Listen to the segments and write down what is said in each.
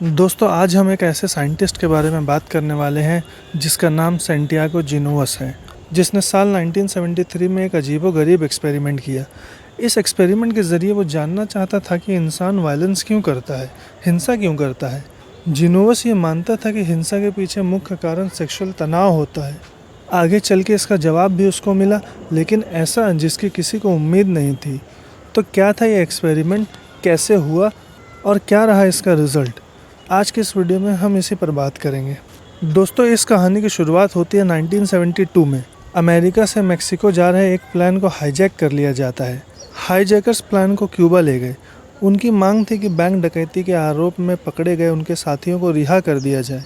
दोस्तों आज हम एक ऐसे साइंटिस्ट के बारे में बात करने वाले हैं जिसका नाम सैंटियागो जिनोवस है, जिसने साल 1973 में एक अजीबोगरीब एक्सपेरिमेंट किया। इस एक्सपेरिमेंट के ज़रिए वो जानना चाहता था कि इंसान वायलेंस क्यों करता है, हिंसा क्यों करता है। जिनोवस ये मानता था कि हिंसा के पीछे मुख्य कारण सेक्सुअल तनाव होता है। आगे चल के इसका जवाब भी उसको मिला, लेकिन ऐसा जिसकी किसी को उम्मीद नहीं थी। तो क्या था ये एक्सपेरिमेंट, कैसे हुआ और क्या रहा इसका रिज़ल्ट? आज के इस वीडियो में हम इसी पर बात करेंगे। दोस्तों इस कहानी की शुरुआत होती है 1972 में। अमेरिका से मेक्सिको जा रहे एक प्लेन को हाईजैक कर लिया जाता है। हाईजैकर्स प्लेन को क्यूबा ले गए। उनकी मांग थी कि बैंक डकैती के आरोप में पकड़े गए उनके साथियों को रिहा कर दिया जाए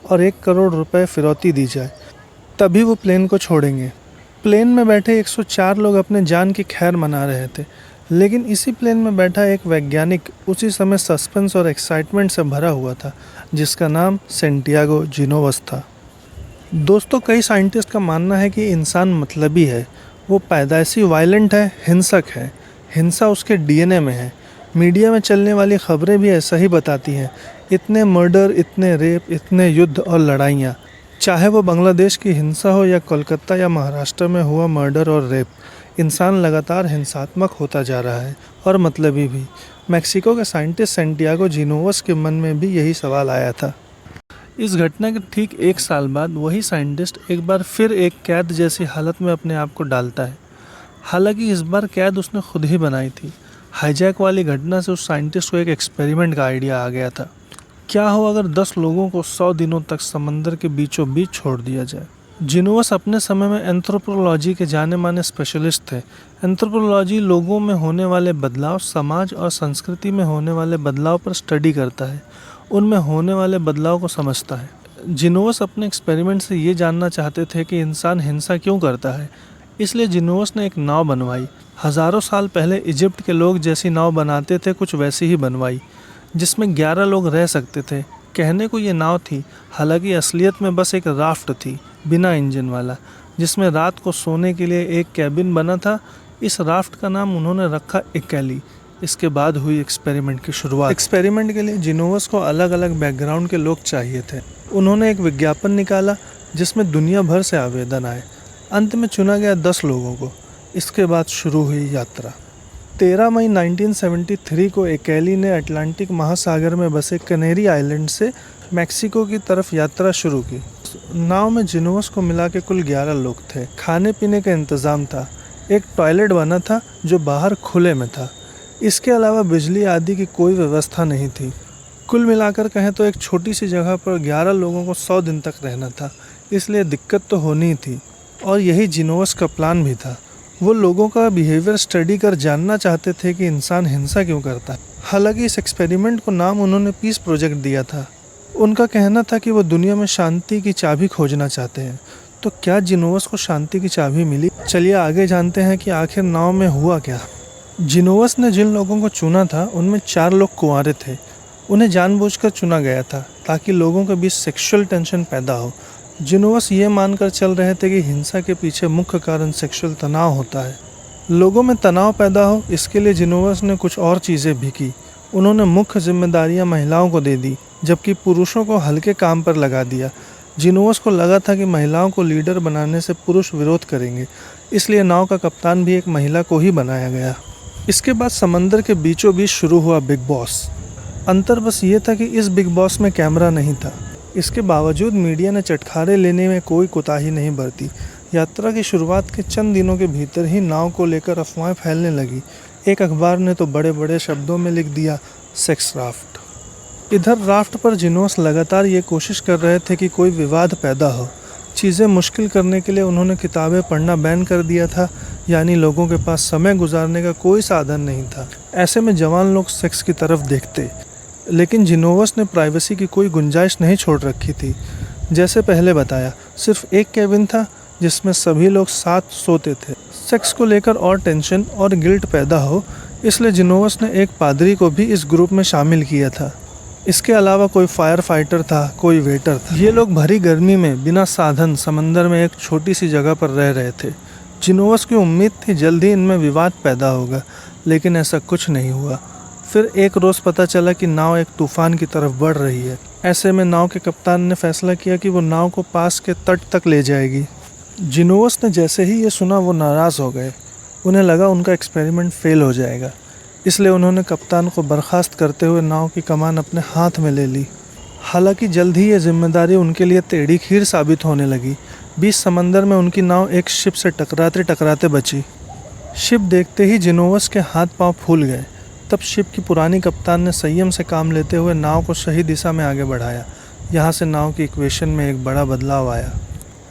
और 1 करोड़ रुपए फिरौती दी जाए, तभी वो प्लेन को छोड़ेंगे। प्लेन में बैठे 104 लोग अपने जान की खैर मना रहे थे, लेकिन इसी प्लेन में बैठा एक वैज्ञानिक उसी समय सस्पेंस और एक्साइटमेंट से भरा हुआ था, जिसका नाम सैंटियागो जिनोवस था। दोस्तों कई साइंटिस्ट का मानना है कि इंसान मतलबी है, वो पैदाइशी वायलेंट है, हिंसक है। हिंसा उसके डीएनए में है। मीडिया में चलने वाली खबरें भी ऐसा ही बताती हैं। इतने मर्डर, इतने रेप, इतने युद्ध और लड़ाइयाँ, चाहे वो बांग्लादेश की हिंसा हो या कोलकाता या महाराष्ट्र में हुआ मर्डर और रेप, इंसान लगातार हिंसात्मक होता जा रहा है और मतलबी भी। मेक्सिको के साइंटिस्ट सैंटियागो जिनोवस के मन में भी यही सवाल आया था। इस घटना के ठीक 1 साल बाद वही साइंटिस्ट एक बार फिर एक कैद जैसी हालत में अपने आप को डालता है। हालांकि इस बार कैद उसने खुद ही बनाई थी। हाईजैक वाली घटना से उस साइंटिस्ट को एक एक्सपेरिमेंट का आइडिया आ गया था। क्या हो अगर 10 लोगों को 100 दिनों तक समंदर के बीचों बीच छोड़ दिया जाए। जिनोवस अपने समय में एंथ्रोपोलॉजी के जाने माने स्पेशलिस्ट थे। एंथ्रोपोलॉजी लोगों में होने वाले बदलाव, समाज और संस्कृति में होने वाले बदलाव पर स्टडी करता है, उनमें होने वाले बदलाव को समझता है। जिनोवस अपने एक्सपेरिमेंट से ये जानना चाहते थे कि इंसान हिंसा क्यों करता है। इसलिए जिनोवस ने एक नाव बनवाई। हज़ारों साल पहले इजिप्ट के लोग जैसी नाव बनाते थे, कुछ वैसी ही बनवाई, जिसमें 11 लोग रह सकते थे। कहने को ये नाव थी, हालांकि असलियत में बस एक राफ्ट थी, बिना इंजन वाला, जिसमें रात को सोने के लिए एक कैबिन बना था। इस राफ्ट का नाम उन्होंने रखा इकैली। इसके बाद हुई एक्सपेरिमेंट की शुरुआत। एक्सपेरिमेंट के लिए जिनोवस को अलग अलग बैकग्राउंड के लोग चाहिए थे। उन्होंने एक विज्ञापन निकाला जिसमें दुनिया भर से आवेदन आए। अंत में चुना गया 10 लोगों को। इसके बाद शुरू हुई यात्रा। 13 मई 1973 को इकैली ने अटलांटिक महासागर में बसे कनेरी आइलैंड से मैक्सिको की तरफ यात्रा शुरू की। नाव में जिनोवस को मिला के कुल 11 लोग थे। खाने पीने का इंतज़ाम था। एक टॉयलेट बना था जो बाहर खुले में था। इसके अलावा बिजली आदि की कोई व्यवस्था नहीं थी। कुल मिलाकर कहें तो एक छोटी सी जगह पर 11 लोगों को 100 दिन तक रहना था, इसलिए दिक्कत तो होनी ही थी। और यही जिनोवस का प्लान भी था। वो लोगों का बिहेवियर स्टडी कर जानना चाहते थे कि इंसान हिंसा क्यों करता है। हालांकि इस एक्सपेरिमेंट को नाम उन्होंने पीस प्रोजेक्ट दिया था। उनका कहना था कि वो दुनिया में शांति की चाबी खोजना चाहते हैं। तो क्या जिनोवस को शांति की चाबी मिली? चलिए आगे जानते हैं कि आखिर नाव में हुआ क्या। जिनोवस ने जिन लोगों को चुना था उनमें 4 लोग कुंवारे थे। उन्हें जानबूझकर चुना गया था ताकि लोगों के बीच सेक्सुअल टेंशन पैदा हो। जिनोवस ये मानकर चल रहे थे कि हिंसा के पीछे मुख्य कारण सेक्सुअल तनाव होता है। लोगों में तनाव पैदा हो, इसके लिए जिनोवस ने कुछ और चीज़ें भी की। उन्होंने मुख्य जिम्मेदारियां महिलाओं को दे दी, जबकि पुरुषों को हल्के काम पर लगा दिया। जिनोवस को लगा था कि महिलाओं को लीडर बनाने से पुरुष विरोध करेंगे, इसलिए नाव का कप्तान भी एक महिला को ही बनाया गया। इसके बाद समंदर के बीचों बीच शुरू हुआ बिग बॉस। अंतर बस ये था कि इस बिग बॉस में कैमरा नहीं था। इसके बावजूद मीडिया ने चटखारे लेने में कोई कोताही नहीं बरती। यात्रा की शुरुआत के चंद दिनों के भीतर ही नाव को लेकर अफवाहें फैलने लगी। एक अखबार ने तो बड़े बड़े शब्दों में लिख दिया, सेक्स राफ्ट। इधर राफ्ट पर जिनोवस लगातार ये कोशिश कर रहे थे कि कोई विवाद पैदा हो। चीज़ें मुश्किल करने के लिए उन्होंने किताबें पढ़ना बैन कर दिया था, यानी लोगों के पास समय गुजारने का कोई साधन नहीं था। ऐसे में जवान लोग सेक्स की तरफ देखते। लेकिन जिनोवस ने प्राइवेसी की कोई गुंजाइश नहीं छोड़ रखी थी। जैसे पहले बताया, सिर्फ एक कैबिन था जिसमें सभी लोग साथ सोते थे। सेक्स को लेकर और टेंशन और गिल्ट पैदा हो, इसलिए जिनोवस ने एक पादरी को भी इस ग्रुप में शामिल किया था। इसके अलावा कोई फायर फाइटर था, कोई वेटर था। ये लोग भरी गर्मी में बिना साधन समंदर में एक छोटी सी जगह पर रह रहे थे। जिनोवस की उम्मीद थी जल्द ही इनमें विवाद पैदा होगा, लेकिन ऐसा कुछ नहीं हुआ। फिर एक रोज़ पता चला कि नाव एक तूफान की तरफ बढ़ रही है। ऐसे में नाव के कप्तान ने फैसला किया कि वो नाव को पास के तट तक ले जाएगी। जिनोवस ने जैसे ही ये सुना वो नाराज़ हो गए। उन्हें लगा उनका एक्सपेरिमेंट फेल हो जाएगा, इसलिए उन्होंने कप्तान को बर्खास्त करते हुए नाव की कमान अपने हाथ में ले ली। हालांकि जल्द ही ये जिम्मेदारी उनके लिए टेढ़ी खीर साबित होने लगी। बीच समंदर में उनकी नाव एक शिप से टकराते टकराते बची। शिप देखते ही जिनोवस के हाथ पांव फूल गए। तब शिप की पुरानी कप्तान ने संयम से काम लेते हुए नाव को सही दिशा में आगे बढ़ाया। यहाँ से नाव की इक्वेशन में एक बड़ा बदलाव आया।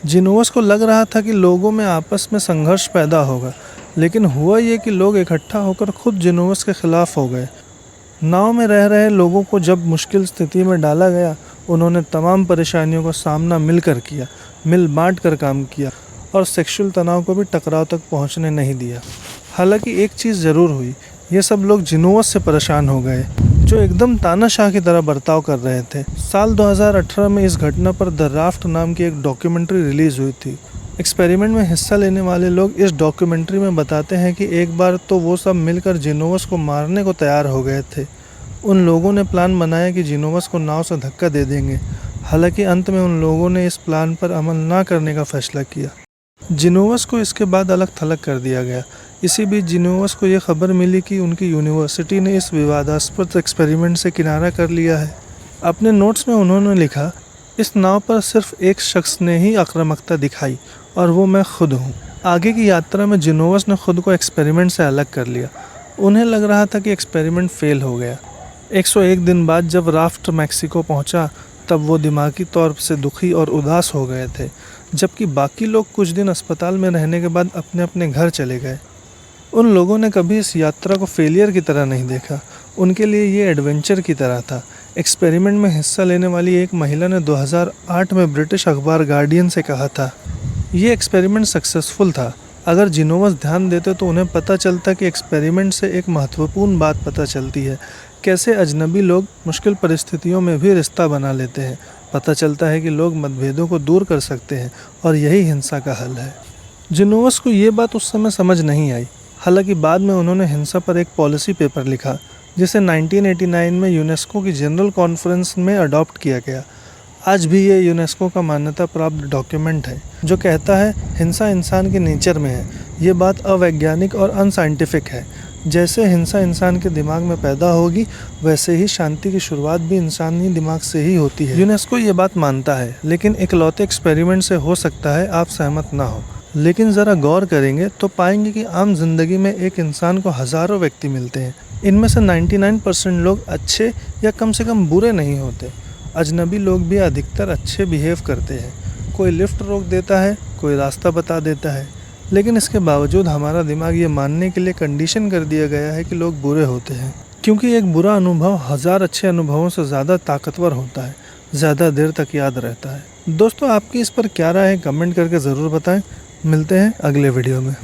जिनोवस को लग रहा था कि लोगों में आपस में संघर्ष पैदा होगा, लेकिन हुआ ये कि लोग इकट्ठा होकर खुद जिनोवस के खिलाफ हो गए। नाव में रह रहे लोगों को जब मुश्किल स्थिति में डाला गया, उन्होंने तमाम परेशानियों का सामना मिलकर किया, मिल बांट कर काम किया और सेक्सुअल तनाव को भी टकराव तक पहुंचने नहीं दिया। हालांकि एक चीज़ ज़रूर हुई, ये सब लोग जिनोवस से परेशान हो गए, जो एकदम तानाशाह की तरह बर्ताव कर रहे थे। साल 2018 में इस घटना पर द राफ्ट नाम की एक डॉक्यूमेंट्री रिलीज़ हुई थी। एक्सपेरिमेंट में हिस्सा लेने वाले लोग इस डॉक्यूमेंट्री में बताते हैं कि एक बार तो वो सब मिलकर जिनोवस को मारने को तैयार हो गए थे। उन लोगों ने प्लान बनाया कि जिनोवस को नाव से धक्का दे देंगे। हालांकि अंत में उन लोगों ने इस प्लान पर अमल ना करने का फैसला किया। जिनोवस को इसके बाद अलग थलग कर दिया गया। इसी बीच जिनोवस को ये खबर मिली कि उनकी यूनिवर्सिटी ने इस विवादास्पद एक्सपेरिमेंट से किनारा कर लिया है। अपने नोट्स में उन्होंने लिखा, इस नाव पर सिर्फ एक शख्स ने ही आक्रामकता दिखाई और वो मैं खुद हूँ। आगे की यात्रा में जिनोवस ने खुद को एक्सपेरिमेंट से अलग कर लिया। उन्हें लग रहा था कि एक्सपेरिमेंट फेल हो गया। 101 दिन बाद जब राफ्ट मैक्सिको पहुँचा, तब वो दिमागी तौर से दुखी और उदास हो गए थे, जबकि बाकी लोग कुछ दिन अस्पताल में रहने के बाद अपने अपने घर चले गए। उन लोगों ने कभी इस यात्रा को फेलियर की तरह नहीं देखा। उनके लिए ये एडवेंचर की तरह था। एक्सपेरिमेंट में हिस्सा लेने वाली एक महिला ने 2008 में ब्रिटिश अखबार गार्डियन से कहा था, ये एक्सपेरिमेंट सक्सेसफुल था। अगर जिनोवस ध्यान देते तो उन्हें पता चलता कि एक्सपेरिमेंट से एक महत्वपूर्ण बात पता चलती है, कैसे अजनबी लोग मुश्किल परिस्थितियों में भी रिश्ता बना लेते हैं। पता चलता है कि लोग मतभेदों को दूर कर सकते हैं और यही हिंसा का हल है। जिनोवस को ये बात उस समय समझ नहीं आई। हालांकि बाद में उन्होंने हिंसा पर एक पॉलिसी पेपर लिखा, जिसे 1989 में यूनेस्को की जनरल कॉन्फ्रेंस में अडॉप्ट किया गया। आज भी ये यूनेस्को का मान्यता प्राप्त डॉक्यूमेंट है, जो कहता है हिंसा इंसान के नेचर में है। ये बात अवैज्ञानिक और अनसाइंटिफिक है। जैसे हिंसा इंसान के दिमाग में पैदा होगी, वैसे ही शांति की शुरुआत भी इंसानी दिमाग से ही होती है। यूनेस्को ये बात मानता है, लेकिन इकलौते एक्सपेरिमेंट से हो सकता है आप सहमत ना हो। लेकिन ज़रा गौर करेंगे तो पाएंगे कि आम जिंदगी में एक इंसान को हज़ारों व्यक्ति मिलते हैं। इनमें से 99% लोग अच्छे या कम से कम बुरे नहीं होते। अजनबी लोग भी अधिकतर अच्छे बिहेव करते हैं। कोई लिफ्ट रोक देता है, कोई रास्ता बता देता है, लेकिन इसके बावजूद हमारा दिमाग ये मानने के लिए कंडीशन कर दिया गया है कि लोग बुरे होते हैं, क्योंकि एक बुरा अनुभव 1000 अच्छे अनुभवों से ज़्यादा ताकतवर होता है, ज़्यादा देर तक याद रहता है। दोस्तों, आपकी इस पर क्या राय है, कमेंट करके ज़रूर बताएं। मिलते हैं अगले वीडियो में।